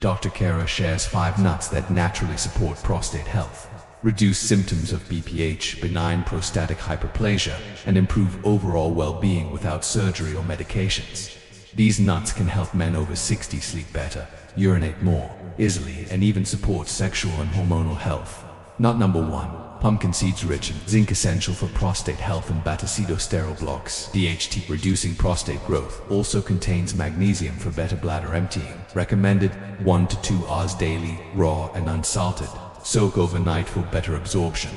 Dr. Kara shares 5 nuts that naturally support prostate health, reduce symptoms of BPH, benign prostatic hyperplasia, and improve overall well-being without surgery or medications. These nuts can help men over 60 sleep better, urinate more easily, and even support sexual and hormonal health. Nut number 1. Pumpkin seeds rich in zinc, essential for prostate health and beta-acetosterol blocks DHT, reducing prostate growth. Also contains magnesium for better bladder emptying. Recommended 1 to 2 hours daily, raw and unsalted. Soak overnight for better absorption.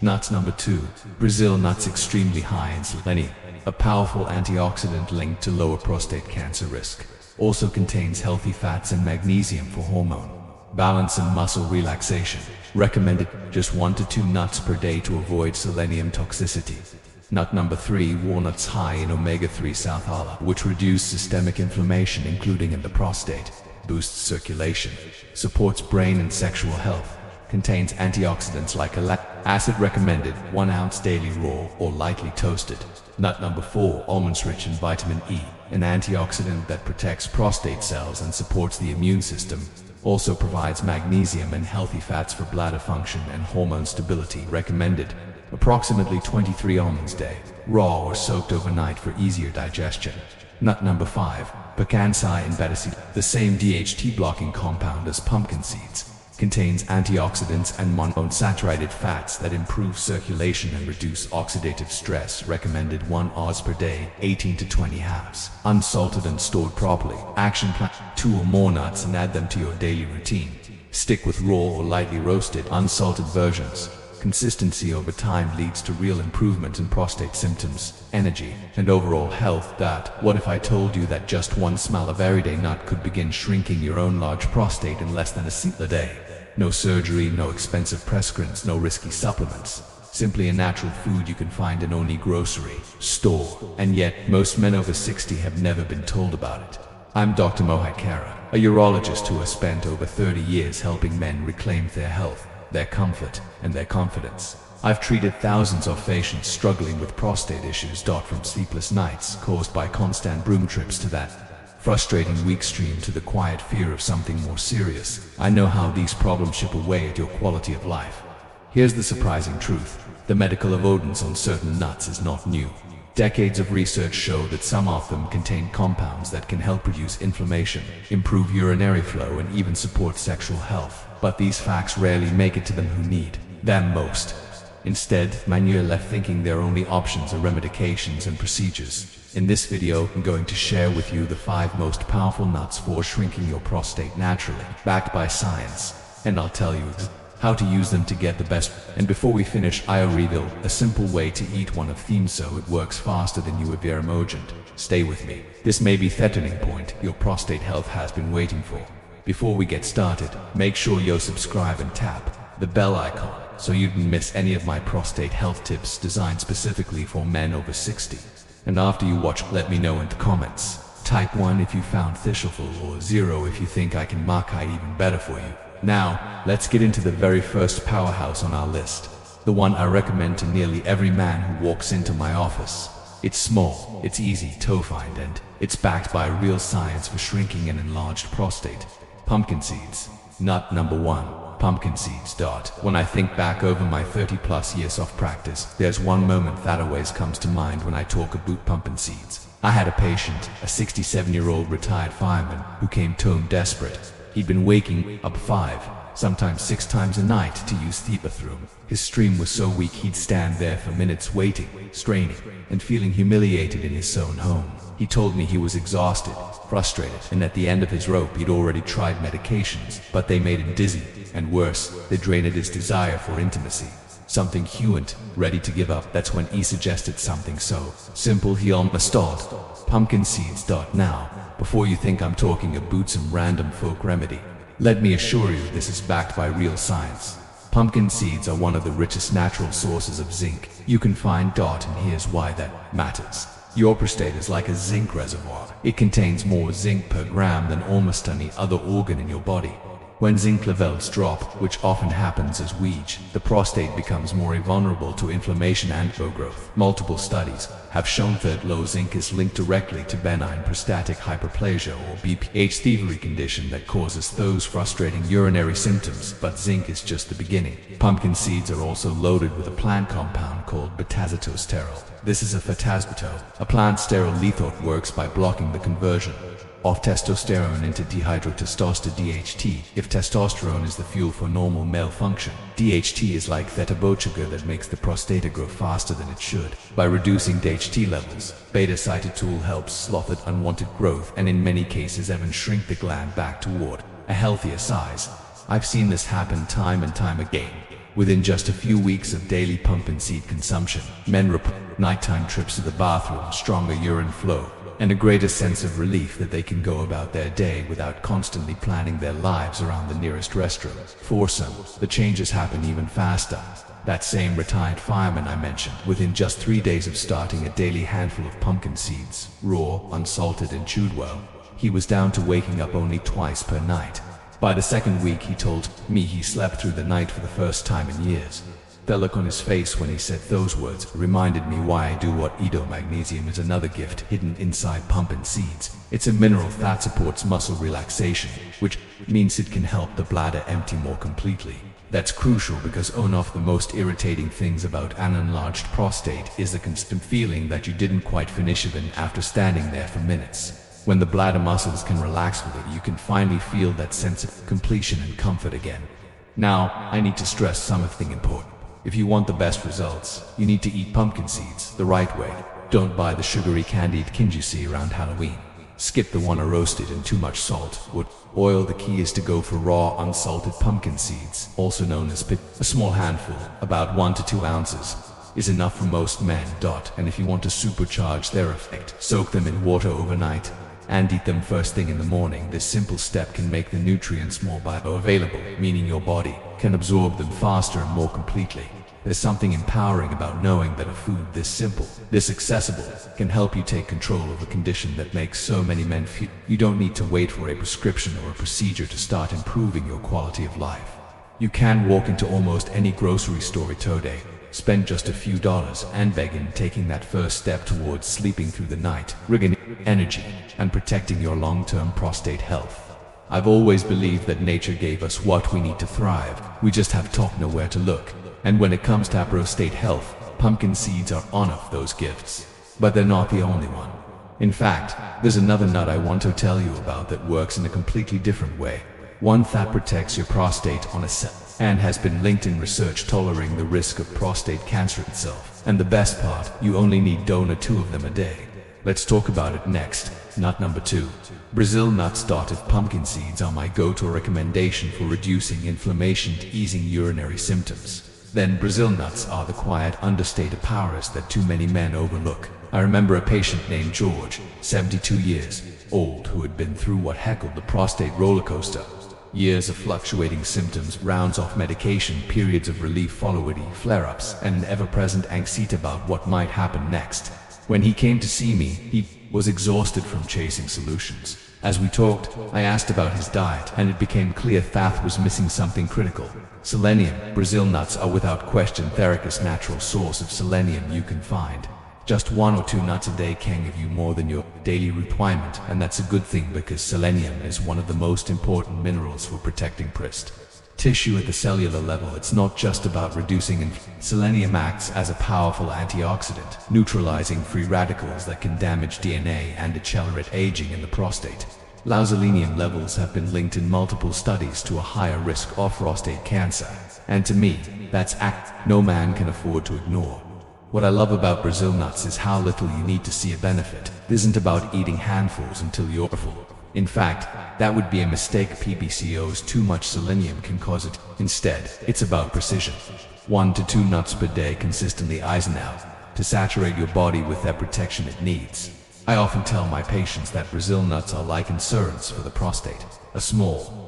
Nuts number 2. Brazil nuts, extremely high in selenium, a powerful antioxidant linked to lower prostate cancer risk. Also contains healthy fats and magnesium for hormone balance and muscle relaxation. Recommended just 1 to 2 nuts per day to avoid selenium toxicity. Nut number 3. Walnuts, high in omega-3 South Ala, which reduce systemic inflammation including in the prostate, boosts circulation, supports brain and sexual health, contains antioxidants like lactic acid. Recommended 1 ounce daily, raw or lightly toasted. Nut number 4. Almonds, rich in vitamin E, an antioxidant that protects prostate cells and supports the immune system. Also provides magnesium and healthy fats for bladder function and hormone stability. Recommended approximately 23 almonds a day, raw or soaked overnight for easier digestion. Nut number 5. Pecan, high in beta-acetosterol, the same DHT blocking compound as pumpkin seeds. Contains antioxidants and monounsaturated fats that improve circulation and reduce oxidative stress. Recommended 1 ounce per day, 18 to 20 halves, unsalted and stored properly. Action plan: 2 or more nuts and add them to your daily routine. Stick with raw or lightly roasted, unsalted versions. Consistency over time leads to real improvement in prostate symptoms, energy, and overall health. What if I told you that just 1 smell of everyday nut could begin shrinking your own large prostate in less than a day? No surgery, no expensive prescriptions, no risky supplements. Simply a natural food you can find in any grocery store. And yet, most men over 60 have never been told about it. I'm Dr. Mohit Kara, a urologist who has spent over 30 years helping men reclaim their health, their comfort, and their confidence. I've treated thousands of patients struggling with prostate issues, from sleepless nights caused by constant broom trips to that frustrating weak stream to the quiet fear of something more serious. I know how these problems chip away at your quality of life. Here's the surprising truth: the medical evidence on certain nuts is not new. Decades of research show that some of them contain compounds that can help reduce inflammation, improve urinary flow, and even support sexual health. But these facts rarely make it to them who need them most. Instead, many are left thinking their only options are remedications and procedures. In this video, I'm going to share with you the 5 most powerful nuts for shrinking your prostate naturally, backed by science. And I'll tell you how to use them to get the best. And before we finish, I'll reveal a simple way to eat one of them so it works faster than you ever imagined. Stay with me. This may be the turning point your prostate health has been waiting for. Before we get started, make sure you subscribe and tap the bell icon so you don't miss any of my prostate health tips designed specifically for men over 60. And after you watch, let me know in the comments. Type 1 if you found this useful, or 0 if you think I can make it even better for you. Now, let's get into the very first powerhouse on our list. The one I recommend to nearly every man who walks into my office. It's small, it's easy to find, and it's backed by real science for shrinking an enlarged prostate. Pumpkin seeds. Nut number 1. Pumpkin seeds. When I think back over my 30+ years of practice, there's one moment that always comes to mind when I talk about pumpkin seeds. I had a patient, a 67-year-old retired fireman, who came home desperate. He'd been waking up 5, sometimes 6 times a night to use the bathroom. His stream was so weak he'd stand there for minutes waiting, straining, and feeling humiliated in his own home. He told me he was exhausted, frustrated, and at the end of his rope he'd already tried medications, but they made him dizzy, and worse, they drained his desire for intimacy. Something he wasn't ready to give up. That's when he suggested something so simple he almost stalled. Pumpkin seeds. Now, before you think I'm talking about some random folk remedy, let me assure you this is backed by real science. Pumpkin seeds are one of the richest natural sources of zinc you can find. And here's why that matters. Your prostate is like a zinc reservoir. It contains more zinc per gram than almost any other organ in your body. When zinc levels drop, which often happens as we age, the prostate becomes more vulnerable to inflammation and growth. Multiple studies have shown that low zinc is linked directly to benign prostatic hyperplasia or BPH, thievery condition that causes those frustrating urinary symptoms. But zinc is just the beginning. Pumpkin seeds are also loaded with a plant compound called beta-azothosterol. This is a phytasbatol, a plant sterol lethal that works by blocking the conversion of testosterone into dihydrotestosterone DHT. If testosterone is the fuel for normal male function, DHT is like that sugar that makes the prostate grow faster than it should. By reducing DHT levels, beta-azothosterol helps slow that unwanted growth and in many cases even shrink the gland back toward a healthier size. I've seen this happen time and time again. Within just a few weeks of daily pumpkin seed consumption, men report nighttime trips to the bathroom, stronger urine flow, and a greater sense of relief that they can go about their day without constantly planning their lives around the nearest restroom. For some, the changes happen even faster. That same retired fireman I mentioned, within just 3 days of starting a daily handful of pumpkin seeds, raw, unsalted and chewed well, he was down to waking up only twice per night. By the second week, he told me he slept through the night for the first time in years. The look on his face when he said those words reminded me why I do what I do. Magnesium is another gift hidden inside pumpkin seeds. It's a mineral that supports muscle relaxation, which means it can help the bladder empty more completely. That's crucial because one of the most irritating things about an enlarged prostate is the constant feeling that you didn't quite finish even after standing there for minutes. When the bladder muscles can relax fully, you can finally feel that sense of completion and comfort again. Now, I need to stress something important. If you want the best results, you need to eat pumpkin seeds the right way. Don't buy the sugary candied kind you see around Halloween. Skip the one roasted in too much salt or oil. The key is to go for raw, unsalted pumpkin seeds, also known as pit. A small handful, about 1 to 2 ounces, is enough for most men. And if you want to supercharge their effect, soak them in water overnight and eat them first thing in the morning. This simple step can make the nutrients more bioavailable, meaning your body can absorb them faster and more completely. There's something empowering about knowing that a food this simple, this accessible, can help you take control of a condition that makes so many men feel. You don't need to wait for a prescription or a procedure to start improving your quality of life. You can walk into almost any grocery store today, spend just a few dollars, and begin taking that first step towards sleeping through the night, rigging energy, and protecting your long-term prostate health. I've always believed that nature gave us what we need to thrive. We just have to know where to look. And when it comes to prostate health, pumpkin seeds are one of those gifts. But they're not the only one. In fact, there's another nut I want to tell you about that works in a completely different way. One that protects your prostate on a set and has been linked in research tolerating the risk of prostate cancer itself. And the best part, you only need 2 of them a day. Let's talk about it next. Nut number 2. Brazil nut started pumpkin seeds are my go-to recommendation for reducing inflammation and easing urinary symptoms. Then Brazil nuts are the quiet, understated powers that too many men overlook. I remember a patient named George, 72 years old, who had been through what heckled the prostate roller coaster. Years of fluctuating symptoms, rounds of medication, periods of relief followed flare-ups, and an ever-present anxiety about what might happen next. When he came to see me, he was exhausted from chasing solutions. As we talked, I asked about his diet, and it became clear that was missing something critical. Selenium. Brazil nuts are without question the thickest natural source of selenium you can find. Just 1 or 2 nuts a day can give you more than your daily requirement, and that's a good thing because selenium is one of the most important minerals for protecting prostate tissue at the cellular level. It's not just about reducing selenium acts as a powerful antioxidant, neutralizing free radicals that can damage DNA and accelerate aging in the prostate. Low selenium levels have been linked in multiple studies to a higher risk of prostate cancer, and to me, that's act no man can afford to ignore. What I love about Brazil nuts is how little you need to see a benefit. It isn't about eating handfuls until you're full. In fact, that would be a mistake. PBCO's too much selenium can cause it. Instead, it's about precision. 1 to 2 nuts per day consistently is enough to saturate your body with that protection it needs. I often tell my patients that Brazil nuts are like insurance for the prostate, a small,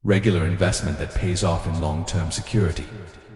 regular investment that pays off in long-term security.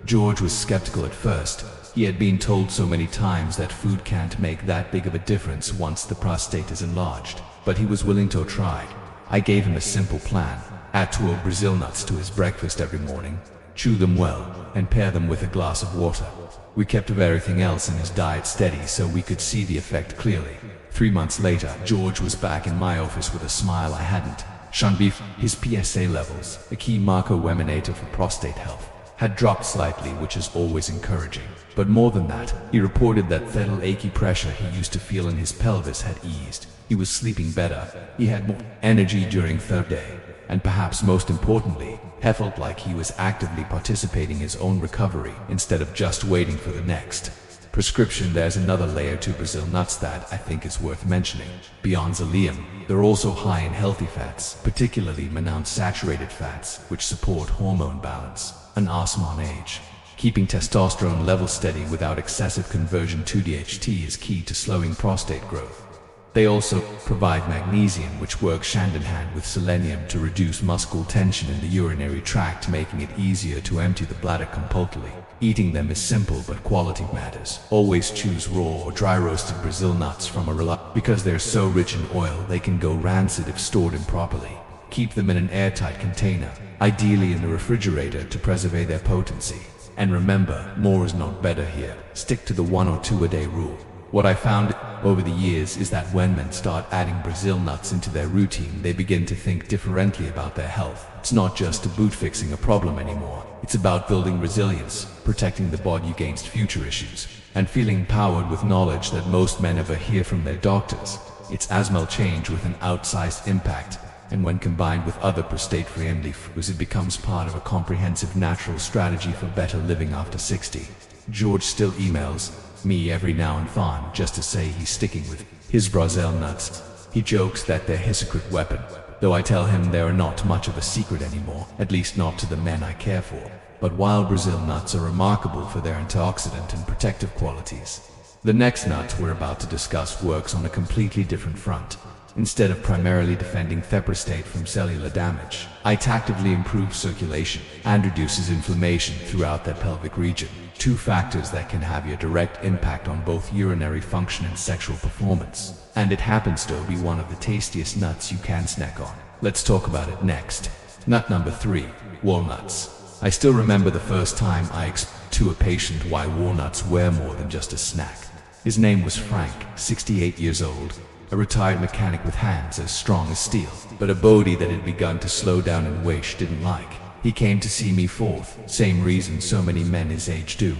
George was skeptical at first. He had been told so many times that food can't make that big of a difference once the prostate is enlarged, but he was willing to try. I gave him a simple plan. Add 2 Brazil nuts to his breakfast every morning, chew them well, and pair them with a glass of water. We kept everything else in his diet steady so we could see the effect clearly. 3 months later, George was back in my office with a smile I hadn't shunned before. His PSA levels, a key marker emanator for prostate health, had dropped slightly, which is always encouraging. But more than that, he reported that fatal achy pressure he used to feel in his pelvis had eased. He was sleeping better, he had more energy during third day, and perhaps most importantly, he felt like he was actively participating in his own recovery instead of just waiting for the next prescription. There's another layer to Brazil nuts that I think is worth mentioning. Beyond psyllium, they're also high in healthy fats, particularly monounsaturated fats, which support hormone balance and osmone age. Keeping testosterone levels steady without excessive conversion to DHT is key to slowing prostate growth. They also provide magnesium, which works hand in hand with selenium to reduce muscle tension in the urinary tract, making it easier to empty the bladder compulsively. Eating them is simple, but quality matters. Always choose raw or dry roasted Brazil nuts from a reliable, because they're so rich in oil they can go rancid if stored improperly. Keep them in an airtight container, ideally in the refrigerator, to preserve their potency. And remember, more is not better here. Stick to the 1 or 2 a day rule. What I found over the years is that when men start adding Brazil nuts into their routine, they begin to think differently about their health. It's not just about fixing a problem anymore. It's about building resilience, protecting the body against future issues, and feeling empowered with knowledge that most men never hear from their doctors. It's asthma change with an outsized impact, and when combined with other prostate-friendly foods, it becomes part of a comprehensive natural strategy for better living after 60. George still emails me every now and then just to say he's sticking with his Brazil nuts. He jokes that they're his secret weapon, though I tell him they are not much of a secret anymore, at least not to the men I care for. But while Brazil nuts are remarkable for their antioxidant and protective qualities, the next nut we're about to discuss works on a completely different front. Instead of primarily defending the prostate from cellular damage, it actively improves circulation and reduces inflammation throughout that pelvic region. 2 factors that can have a direct impact on both urinary function and sexual performance. And it happens to be one of the tastiest nuts you can snack on. Let's talk about it next. Nut number 3, walnuts. I still remember the first time I explained to a patient why walnuts were more than just a snack. His name was Frank, 68 years old, a retired mechanic with hands as strong as steel, but a body that had begun to slow down and wish didn't like. He came to see me forth, same reason so many men his age do.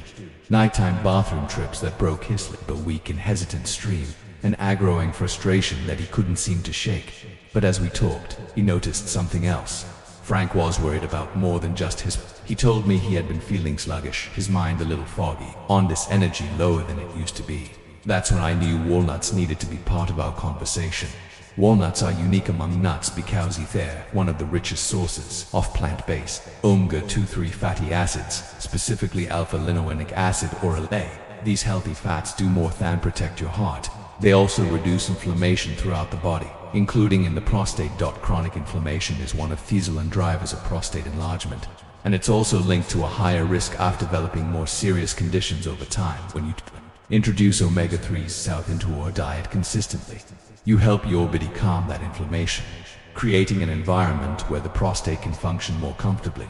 Nighttime bathroom trips that broke his sleep, a weak and hesitant stream, an aggravating frustration that he couldn't seem to shake. But as we talked, he noticed something else. Frank was worried about more than just his. He told me he had been feeling sluggish, his mind a little foggy, on this energy lower than it used to be. That's when I knew walnuts needed to be part of our conversation. Walnuts are unique among nuts because they're one of the richest sources of plant-based omega-3 fatty acids, specifically alpha-linoleic acid or ALA. These healthy fats do more than protect your heart. They also reduce inflammation throughout the body, including in the prostate. Chronic inflammation is one of the silent drivers of prostate enlargement, and it's also linked to a higher risk of developing more serious conditions over time. When you introduce omega-3s into your diet consistently, you help your body calm that inflammation, creating an environment where the prostate can function more comfortably.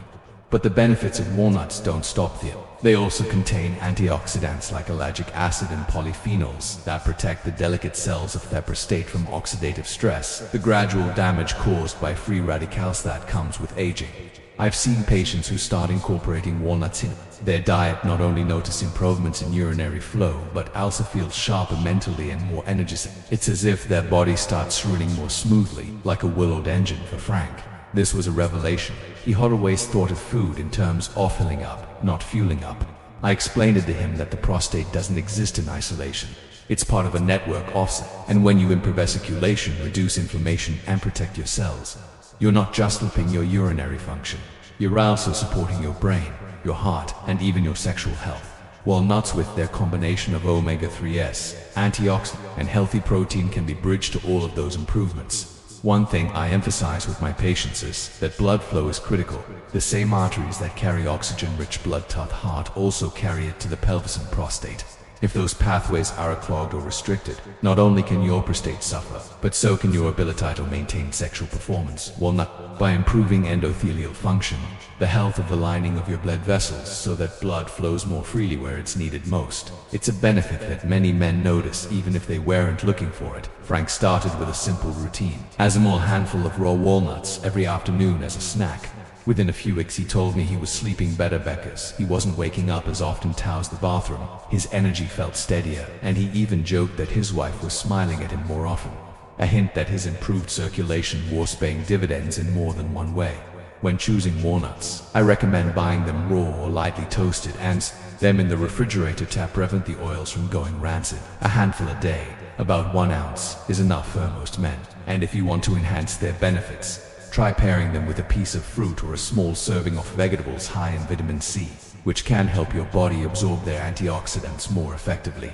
But the benefits of walnuts don't stop there. They also contain antioxidants like ellagic acid and polyphenols that protect the delicate cells of the prostate from oxidative stress, the gradual damage caused by free radicals that comes with aging. I've seen patients who start incorporating walnuts in their diet not only notice improvements in urinary flow, but also feel sharper mentally and more energetic. It's as if their body starts running more smoothly, like a well-oiled engine. For Frank, this was a revelation. He had always thought of food in terms of filling up, not fueling up. I explained it to him that the prostate doesn't exist in isolation. It's part of a network offset, and when you improve circulation, reduce inflammation, and protect your cells, you're not just helping your urinary function, you're also supporting your brain, your heart, and even your sexual health. Walnuts, with their combination of omega-3s, antioxidant, and healthy protein, can be bridged to all of those improvements. One thing I emphasize with my patients is that blood flow is critical. The same arteries that carry oxygen-rich blood to the heart also carry it to the pelvis and prostate. If those pathways are clogged or restricted, not only can your prostate suffer, but so can your ability to maintain sexual performance. Walnut, by improving endothelial function, the health of the lining of your blood vessels so that blood flows more freely where it's needed most. It's a benefit that many men notice even if they weren't looking for it. Frank started with a simple routine. As a small handful of raw walnuts every afternoon as a snack. Within a few weeks he told me he was sleeping better because he wasn't waking up as often to use the bathroom. His energy felt steadier, and he even joked that his wife was smiling at him more often. A hint that his improved circulation was paying dividends in more than one way. When choosing walnuts, I recommend buying them raw or lightly toasted and them in the refrigerator to prevent the oils from going rancid. A handful a day, about 1 ounce, is enough for most men, and if you want to enhance their benefits, try pairing them with a piece of fruit or a small serving of vegetables high in vitamin C, which can help your body absorb their antioxidants more effectively.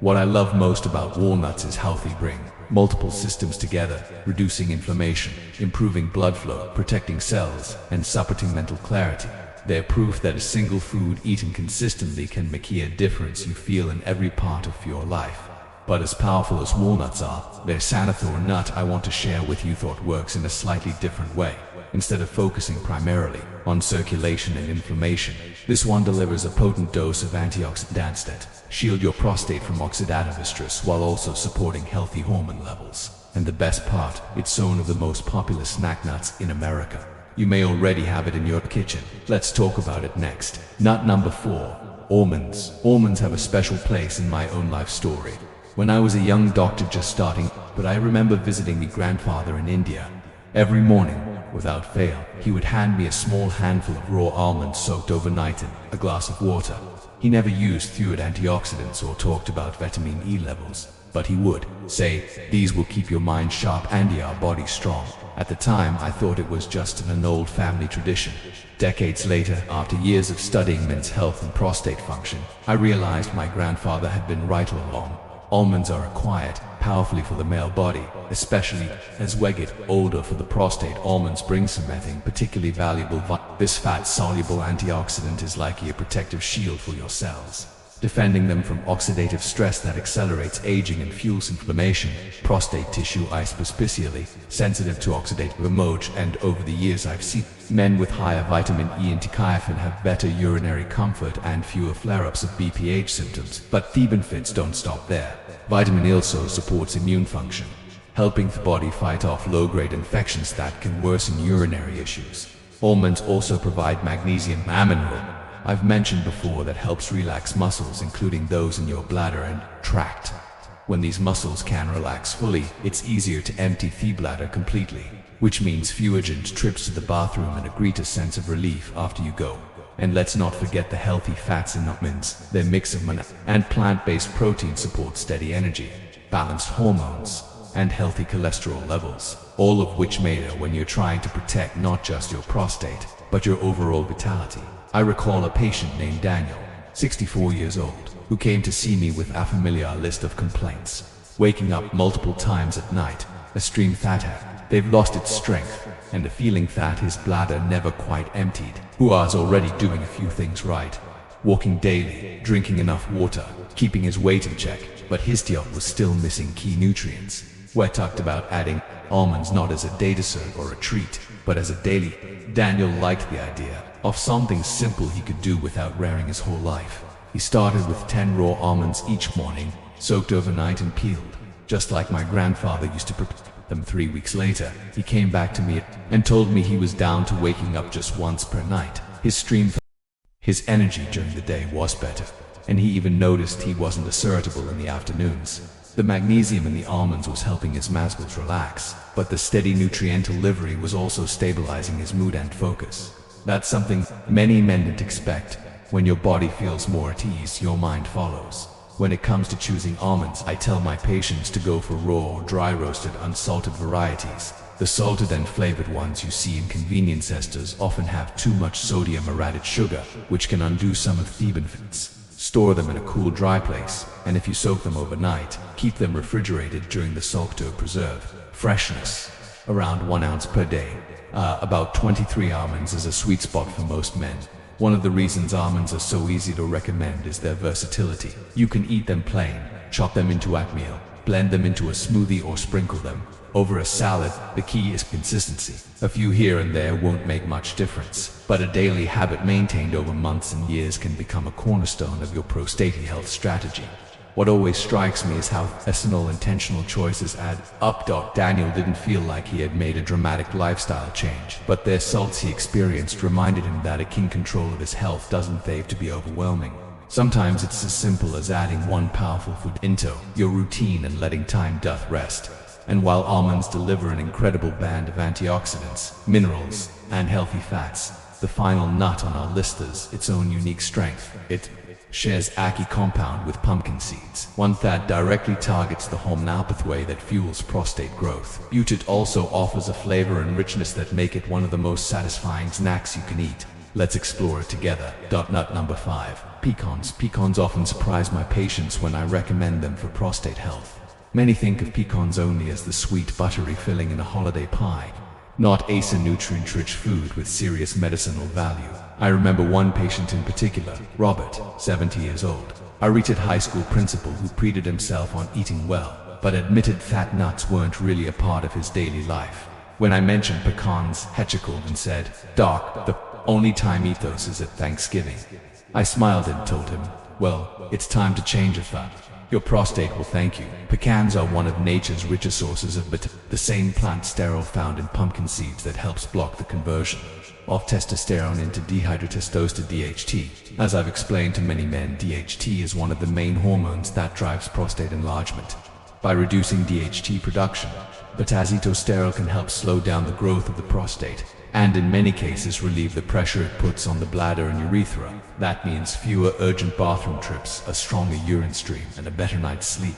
What I love most about walnuts is how they bring multiple systems together, reducing inflammation, improving blood flow, protecting cells, and supporting mental clarity. They're proof that a single food eaten consistently can make a difference you feel in every part of your life. But as powerful as walnuts are, their Sanathor nut I want to share with you thought works in a slightly different way. Instead of focusing primarily on circulation and inflammation, this one delivers a potent dose of antioxidants that shield your prostate from oxidative stress while also supporting healthy hormone levels. And the best part, it's one of the most popular snack nuts in America. You may already have it in your kitchen. Let's talk about it next. Nut number 4. Almonds. Almonds have a special place in my own life story. When I was a young doctor just starting, but I remember visiting my grandfather in India. Every morning, without fail, he would hand me a small handful of raw almonds soaked overnight in a glass of water. He never used fluid antioxidants or talked about vitamin E levels, but he would say, "These will keep your mind sharp and your body strong." At the time, I thought it was just an old family tradition. Decades later, after years of studying men's health and prostate function, I realized my grandfather had been right all along. Almonds are acquired powerfully for the male body, especially as we get older. For the prostate, almonds bring something particularly valuable. This fat-soluble antioxidant is like a protective shield for your cells, defending them from oxidative stress that accelerates aging and fuels inflammation. Prostate tissue is especially sensitive to oxidative emotion, and over the years I've seen men with higher vitamin E and thiophin have better urinary comfort and fewer flare-ups of BPH symptoms. But the benefits don't stop there. Vitamin E also supports immune function, helping the body fight off low-grade infections that can worsen urinary issues. Almonds also provide magnesium, a mineral I've mentioned before that helps relax muscles, including those in your bladder and tract. When these muscles can relax fully, it's easier to empty the bladder completely, which means fewer trips to the bathroom and a greater sense of relief after you go. And let's not forget the healthy fats in almonds. Their mix of mineral and plant-based protein supports steady energy, balanced hormones, and healthy cholesterol levels, all of which matter when you're trying to protect not just your prostate, but your overall vitality. I recall a patient named Daniel, 64 years old, who came to see me with a familiar list of complaints. Waking up multiple times at night, extreme fatigue, they've lost its strength, and the feeling that his bladder never quite emptied. Who was already doing a few things right, walking daily, drinking enough water, keeping his weight in check, but his diet was still missing key nutrients. We talked about adding almonds not as a day dessert or a treat, but as a daily. Daniel liked the idea of something simple he could do without wearing his whole life. He started with 10 raw almonds each morning, soaked overnight and peeled, just like my grandfather used to prepare them. 3 weeks later, he came back to me and told me he was down to waking up just once per night. His energy during the day was better, and he even noticed he wasn't as irritable in the afternoons. The magnesium in the almonds was helping his muscles relax, but the steady nutrient delivery was also stabilizing his mood and focus. That's something many men didn't expect. When your body feels more at ease, your mind follows. When it comes to choosing almonds, I tell my patients to go for raw or dry roasted unsalted varieties. The salted and flavored ones you see in convenience stores often have too much sodium or added sugar, which can undo some of the benefits. Store them in a cool, dry place, and if you soak them overnight, keep them refrigerated during the soak to preserve freshness. Around 1 ounce per day. About 23 almonds is a sweet spot for most men. One of the reasons almonds are so easy to recommend is their versatility. You can eat them plain, chop them into oatmeal, blend them into a smoothie, or sprinkle them over a salad. The key is consistency. A few here and there won't make much difference, but a daily habit maintained over months and years can become a cornerstone of your prostate health strategy. What always strikes me is how personal intentional choices add up. Daniel didn't feel like he had made a dramatic lifestyle change, but the assaults he experienced reminded him that a keen control of his health doesn't have to be overwhelming. Sometimes it's as simple as adding one powerful food into your routine and letting time doth rest. And while almonds deliver an incredible band of antioxidants, minerals, and healthy fats, the final nut on our list has its own unique strength. It shares a key compound with pumpkin seeds, one that directly targets the hormonal pathway that fuels prostate growth. It also offers a flavor and richness that make it one of the most satisfying snacks you can eat. Let's explore it together. Nut number 5. Pecans. Pecans often surprise my patients when I recommend them for prostate health. Many think of pecans only as the sweet, buttery filling in a holiday pie, not as a nutrient-rich food with serious medicinal value. I remember one patient in particular, Robert, 70 years old, a rated high school principal who prided himself on eating well, but admitted that nuts weren't really a part of his daily life. When I mentioned pecans, he chuckled and said, "Doc, the only time I eat those is at Thanksgiving." I smiled and told him, "Well, it's time to change that. Your prostate will thank you." Pecans are one of nature's richest sources of the same plant sterol found in pumpkin seeds that helps block the conversion of testosterone into dehydrotestosterone DHT. As I've explained to many men, DHT is one of the main hormones that drives prostate enlargement. By reducing DHT production, testosterone can help slow down the growth of the prostate, and in many cases relieve the pressure it puts on the bladder and urethra. That means fewer urgent bathroom trips, a stronger urine stream, and a better night's sleep.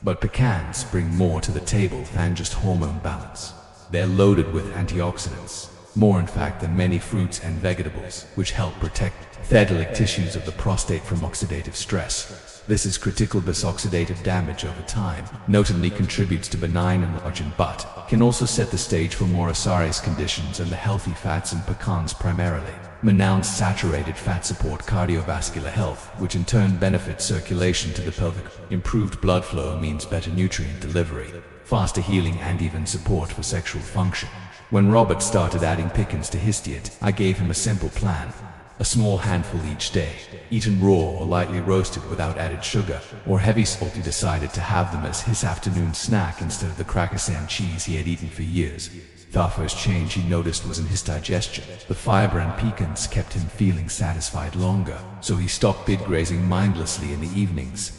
But pecans bring more to the table than just hormone balance. They're loaded with antioxidants, more in fact than many fruits and vegetables, which help protect the tissues of the prostate from oxidative stress. This is critical because oxidative damage over time not only contributes to benign enlargement but can also set the stage for more serious conditions, and the healthy fats in pecans, primarily monounsaturated fat, support cardiovascular health, which in turn benefits circulation to the pelvic. Improved blood flow means better nutrient delivery, faster healing, and even support for sexual function. When Robert started adding pecans to his diet, I gave him a simple plan. A small handful each day, eaten raw or lightly roasted without added sugar or heavy salt. He decided to have them as his afternoon snack instead of the crackers and cheese he had eaten for years. The first change he noticed was in his digestion. The fiber and pecans kept him feeling satisfied longer, so he stopped big grazing mindlessly in the evenings.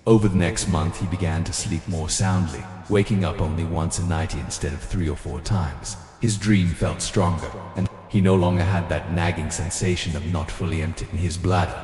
Over the next month he began to sleep more soundly, waking up only once a night instead of 3 or 4 times. His dream felt stronger, and he no longer had that nagging sensation of not fully empty in his bladder.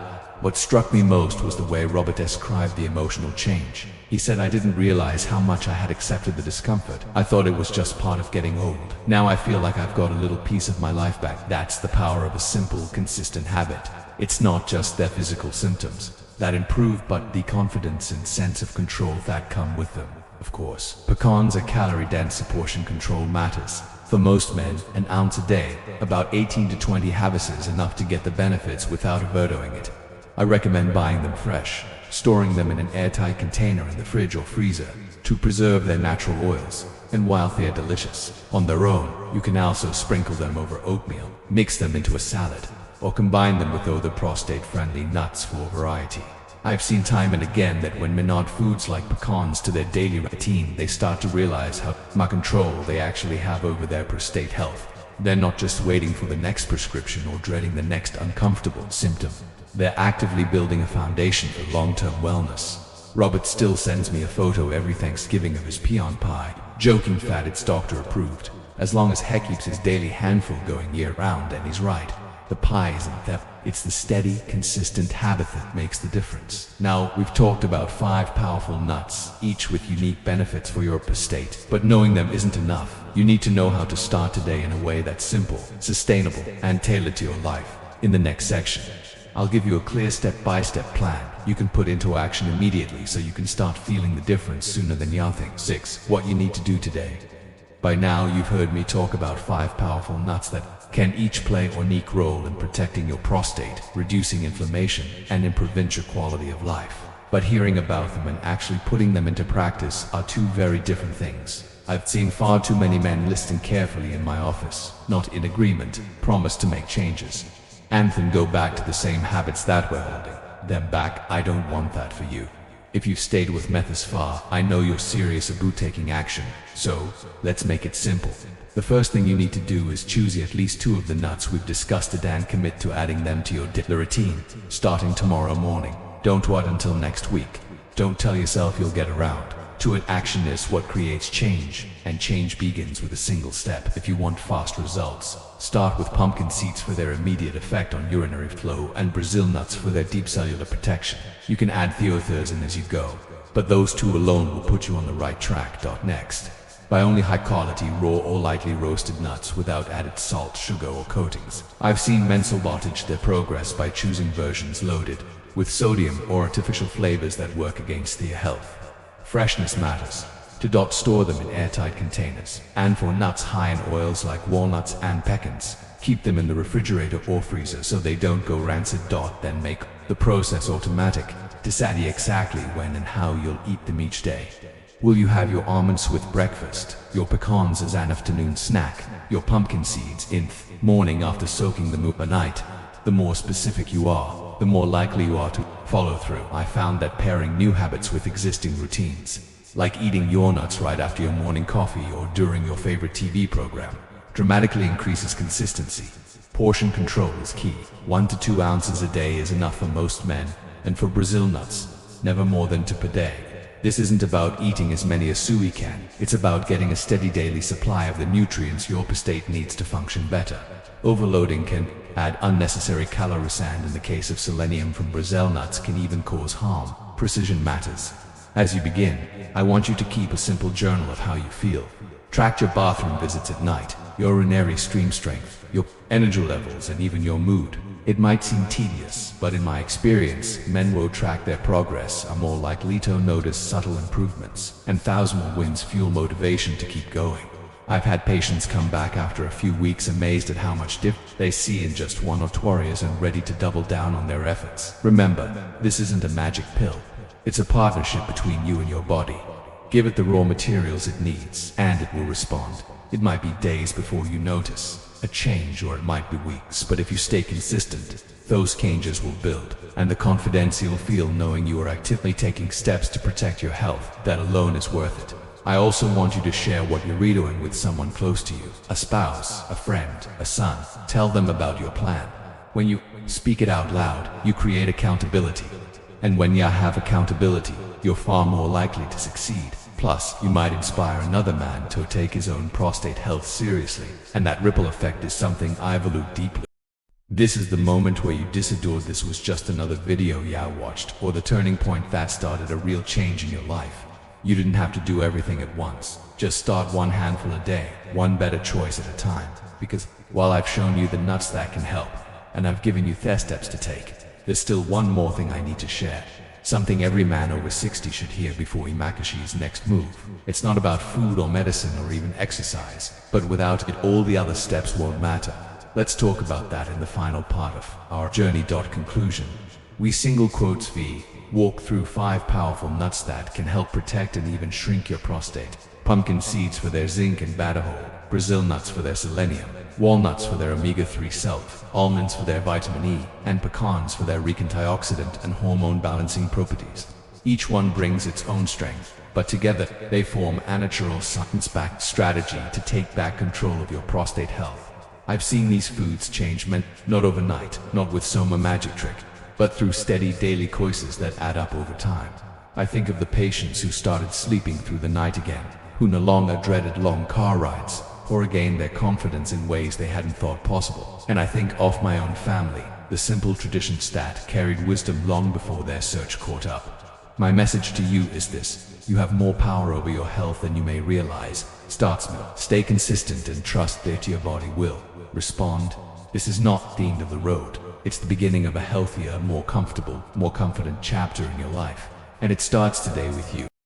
What struck me most was the way Robert described the emotional change. He said, "I didn't realize how much I had accepted the discomfort. I thought it was just part of getting old. Now I feel like I've got a little piece of my life back." That's the power of a simple, consistent habit. It's not just their physical symptoms that improve, but the confidence and sense of control that come with them. Of course, pecans are calorie-dense, so portion control matters. For most men, an ounce a day, about 18 to 20 habits is enough to get the benefits without overdoing it. I recommend buying them fresh, storing them in an airtight container in the fridge or freezer to preserve their natural oils. And while they are delicious on their own, you can also sprinkle them over oatmeal, mix them into a salad, or combine them with other prostate-friendly nuts for variety. I've seen time and again that when men add foods like pecans to their daily routine, they start to realize how much control they actually have over their prostate health. They're not just waiting for the next prescription or dreading the next uncomfortable symptom. They're actively building a foundation for long-term wellness. Robert still sends me a photo every Thanksgiving of his pecan pie, joking that it's doctor approved, as long as he keeps his daily handful going year-round. And he's right. The pie isn't theft, it's the steady, consistent habit that makes the difference. Now, we've talked about 5 powerful nuts, each with unique benefits for your prostate, but knowing them isn't enough. You need to know how to start today in a way that's simple, sustainable, and tailored to your life. In the next section, I'll give you a clear step-by-step plan you can put into action immediately so you can start feeling the difference sooner than you think. 6. What you need to do today. By now, you've heard me talk about 5 powerful nuts that can each play a unique role in protecting your prostate, reducing inflammation, and improving your quality of life. But hearing about them and actually putting them into practice are two very different things. I've seen far too many men listening carefully in my office, not in agreement, promise to make changes, and then go back to the same habits that were holding them back. I don't want that for you. If you've stayed with me this far, I know you're serious about taking action. So, let's make it simple. The first thing you need to do is choose at least 2 of the nuts we've discussed and commit to adding them to your daily routine, starting tomorrow morning. Don't wait until next week. Don't tell yourself you'll get around to it. Action is what creates change, and change begins with a single step. If you want fast results, start with pumpkin seeds for their immediate effect on urinary flow and Brazil nuts for their deep cellular protection. You can add theothers as you go, but those 2 alone will put you on the right track. Next, buy only high-quality raw or lightly roasted nuts without added salt, sugar, or coatings. I've seen men sabotage their progress by choosing versions loaded with sodium or artificial flavors that work against their health. Freshness matters. To store them in airtight containers. And for nuts high in oils like walnuts and pecans, keep them in the refrigerator or freezer so they don't go rancid. Then make the process automatic. Decide exactly when and how you'll eat them each day. Will you have your almonds with breakfast, your pecans as an afternoon snack, your pumpkin seeds in the morning after soaking them overnight? The more specific you are, the more likely you are to follow through. I found that pairing new habits with existing routines, like eating your nuts right after your morning coffee or during your favorite TV program, dramatically increases consistency. Portion control is key. 1 to 2 ounces a day is enough for most men, and for Brazil nuts, never more than 2 per day. This isn't about eating as many as you can. It's about getting a steady daily supply of the nutrients your prostate needs to function better. Overloading can add unnecessary calories, and in the case of selenium from Brazil nuts can even cause harm. Precision matters. As you begin, I want you to keep a simple journal of how you feel. Track your bathroom visits at night, your urinary stream strength, your energy levels, and even your mood. It might seem tedious, but in my experience, men who track their progress are more likely to notice subtle improvements, and thousand wins fuel motivation to keep going. I've had patients come back after a few weeks amazed at how much difference they see in just 1 or 2 areas and ready to double down on their efforts. Remember, this isn't a magic pill. It's a partnership between you and your body. Give it the raw materials it needs, and it will respond. It might be days before you notice a change, or it might be weeks, but if you stay consistent, those changes will build, and the confidence you'll feel knowing you are actively taking steps to protect your health, that alone is worth it. I also want you to share what you're doing with someone close to you, a spouse, a friend, a son. Tell them about your plan. When you speak it out loud, you create accountability. And when you have accountability, you're far more likely to succeed. Plus, you might inspire another man to take his own prostate health seriously, and that ripple effect is something I value deeply. This is the moment where you disadored this was just another video you watched, or the turning point that started a real change in your life. You didn't have to do everything at once. Just start 1 handful a day, 1 better choice at a time. Because while I've shown you the nuts that can help, and I've given you their steps to take, there's still one more thing I need to share. Something every man over 60 should hear before he makes his next move. It's not about food or medicine or even exercise, but without it all the other steps won't matter. Let's talk about that in the final part of our journey. Conclusion. We single quotes walk through 5 powerful nuts that can help protect and even shrink your prostate. Pumpkin seeds for their zinc and beta-whole, Brazil nuts for their selenium, walnuts for their omega-3 self, almonds for their vitamin E, and pecans for their antioxidant and hormone-balancing properties. Each one brings its own strength, but together they form a natural science-backed strategy to take back control of your prostate health. I've seen these foods change men, not overnight, not with some magic trick, but through steady daily choices that add up over time. I think of the patients who started sleeping through the night again, who no longer dreaded long car rides, or regained their confidence in ways they hadn't thought possible. And I think of my own family, the simple tradition that carried wisdom long before their search caught up. My message to you is this: you have more power over your health than you may realize. Start small, stay consistent, and trust that your body will respond. This is not the end of the road. It's the beginning of a healthier, more comfortable, more confident chapter in your life. And it starts today with you.